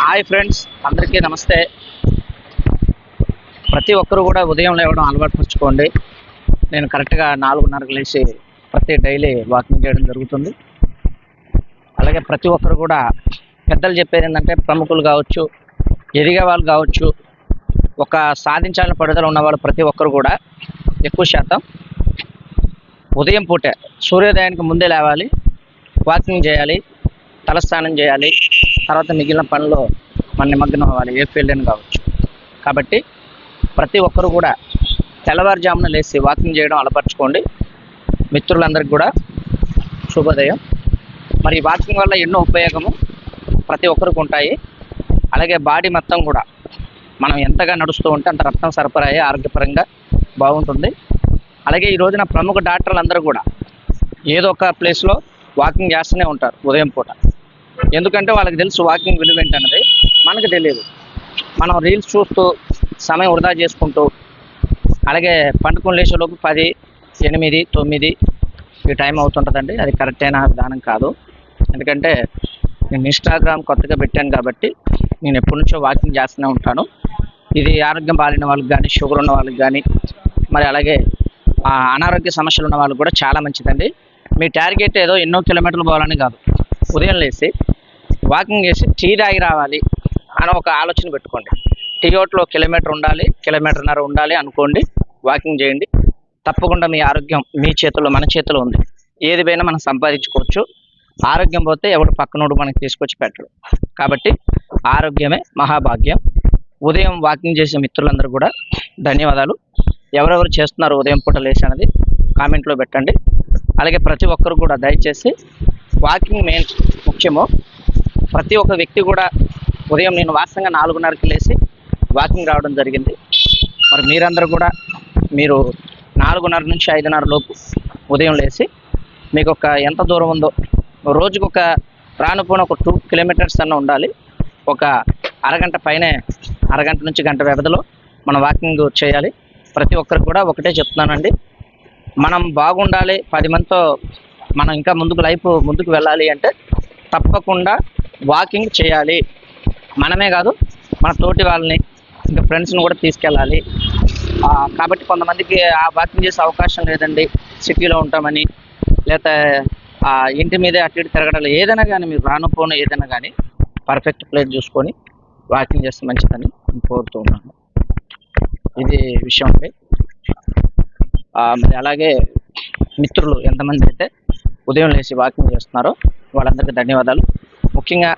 Hi friends, అందరికీ నమస్తే. ప్రతి ఒక్కరు కూడా ఉదయం లేవడం అలవాటు పరుచుకోండి. నేను కరెక్ట్గా 4:30కి లేచి డైలీ వాకింగ్ చేయడం జరుగుతుంది. అలాగే ప్రతి ఒక్కరు కూడా పెద్దలు చెప్పేది ఏంటంటే, ప్రముఖులు కావచ్చు, ఎదిగే వాళ్ళు కావచ్చు, ఒక సాధించాలని పట్టుదల ఉన్నవాళ్ళు ప్రతి ఒక్కరు కూడా ఎక్కువ శాతం ఉదయం పూటే సూర్యోదయానికి ముందే లేవాలి, వాకింగ్ చేయాలి, తలస్నానం చేయాలి, తర్వాత మిగిలిన పనిలో మన నిమగ్నం అవ్వాలి, ఏ ఫీల్డ్ అని కావచ్చు. కాబట్టి ప్రతి ఒక్కరు కూడా తెల్లవారుజామున లేచి వాకింగ్ చేయడం అలపరచుకోండి. మిత్రులందరికీ కూడా శుభోదయం. మరి వాకింగ్ వల్ల ఎన్నో ఉపయోగము ప్రతి ఒక్కరికి ఉంటాయి. అలాగే బాడీ మొత్తం కూడా మనం ఎంతగా నడుస్తూ ఉంటే అంత రక్తం సరఫరా అయ్యి ఆరోగ్యపరంగా బాగుంటుంది. అలాగే ఈ రోజున ప్రముఖ డాక్టర్లు అందరూ కూడా ఏదో ఒక ప్లేస్లో వాకింగ్ చేస్తూనే ఉంటారు ఉదయం పూట. ఎందుకంటే వాళ్ళకి తెలుసు వాకింగ్ విలువ ఏంటన్నది, మనకు తెలియదు. మనం రీల్స్ చూస్తూ సమయం వృధా చేసుకుంటూ, అలాగే పండుకొని లేచేలోపు 10, 8, 9 ఈ టైం అవుతుంటుందండి. అది కరెక్ట్ అయిన విధానం కాదు. ఎందుకంటే నేను ఇన్స్టాగ్రామ్ కొత్తగా పెట్టాను కాబట్టి నేను ఎప్పటి నుంచో వాకింగ్ చేస్తూనే ఉంటాను. ఇది ఆరోగ్యం బాలిన వాళ్ళకి కానీ, షుగర్ ఉన్న వాళ్ళకి కానీ, మరి అలాగే అనారోగ్య సమస్యలు ఉన్న వాళ్ళకి కూడా చాలా మంచిదండి. మీ టార్గెట్ ఏదో ఎన్నో కిలోమీటర్లు పోవాలని కాదు. ఉదయం లేచి వాకింగ్ చేసి టీ తాగి రావాలి అని ఒక ఆలోచన పెట్టుకోండి. టీ ఓట్లో కిలోమీటర్ ఉండాలి, 1.5 ఉండాలి అనుకోండి. వాకింగ్ చేయండి. తప్పకుండా మీ ఆరోగ్యం మీ చేతుల్లో, మన చేతిలో ఉంది. ఏది పోయినా మనం సంపాదించుకోవచ్చు. ఆరోగ్యం పోతే ఎవడు పక్కనోడు మనకి తీసుకొచ్చి పెట్టడు. కాబట్టి ఆరోగ్యమే మహాభాగ్యం. ఉదయం వాకింగ్ చేసే మిత్రులందరూ కూడా ధన్యవాదాలు. ఎవరెవరు చేస్తున్నారు ఉదయం పూట లేచి అనేది కామెంట్లో పెట్టండి. అలాగే ప్రతి ఒక్కరు కూడా దయచేసి వాకింగ్ మెయిన్ ముఖ్యము. ప్రతి ఒక్క వ్యక్తి కూడా ఉదయం నేను వాస్తవంగా 4:30కి లేచి వాకింగ్ రావడం జరిగింది. మరి మీరందరూ కూడా మీరు 4:30 నుంచి 5:30 లోపు ఉదయం లేచి మీకు ఒక ఎంత దూరం ఉందో రోజుకు ఒక రానుపోయిన ఒక 2 కిలోమీటర్స్ అన్న ఉండాలి. ఒక అరగంట పైనే, అరగంట నుంచి గంట వ్యవధిలో మనం వాకింగ్ చేయాలి. ప్రతి ఒక్కరికి కూడా ఒకటే చెప్తున్నానండి, మనం బాగుండాలి, 10 మందితో మనం ఇంకా ముందుకు వెళ్ళాలి అంటే తప్పకుండా వాకింగ్ చేయాలి. మనమే కాదు, మన తోటి వాళ్ళని, ఇంకా ఫ్రెండ్స్ని కూడా తీసుకెళ్ళాలి. కాబట్టి కొంతమందికి ఆ వాకింగ్ చేసే అవకాశం లేదండి, సిటీలో ఉంటామని, లేకపోతే ఇంటి మీదే అటు ఇటు తిరగడాలి. ఏదైనా కానీ మీరు రానుపోను ఏదైనా కానీ పర్ఫెక్ట్ ప్లేస్ చూసుకొని వాకింగ్ చేస్తే మంచిదని కోరుతూ ఉన్నాను. ఇది విషయం అండి. మరి అలాగే మిత్రులు ఎంతమంది అయితే ఉదయం లేచి వాకింగ్ చేస్తున్నారో వాళ్ళందరికీ ధన్యవాదాలు. ముఖ్యంగా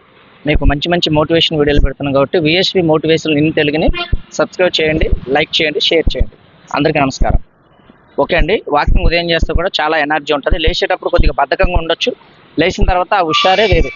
మీకు మంచి మోటివేషన్ వీడియోలు పెడుతున్నాం కాబట్టి విఎస్వి మోటివేషన్ ఇన్ తెలుగుని సబ్స్క్రైబ్ చేయండి, లైక్ చేయండి, షేర్ చేయండి. అందరికీ నమస్కారం. ఓకే అండి. వాకింగ్ ఉదయం చేస్తే కూడా చాలా ఎనర్జీ ఉంటుంది. లేచేటప్పుడు కొద్దిగా బద్ధకంగా ఉండొచ్చు, లేచిన తర్వాత ఆ హుషారే వేరు.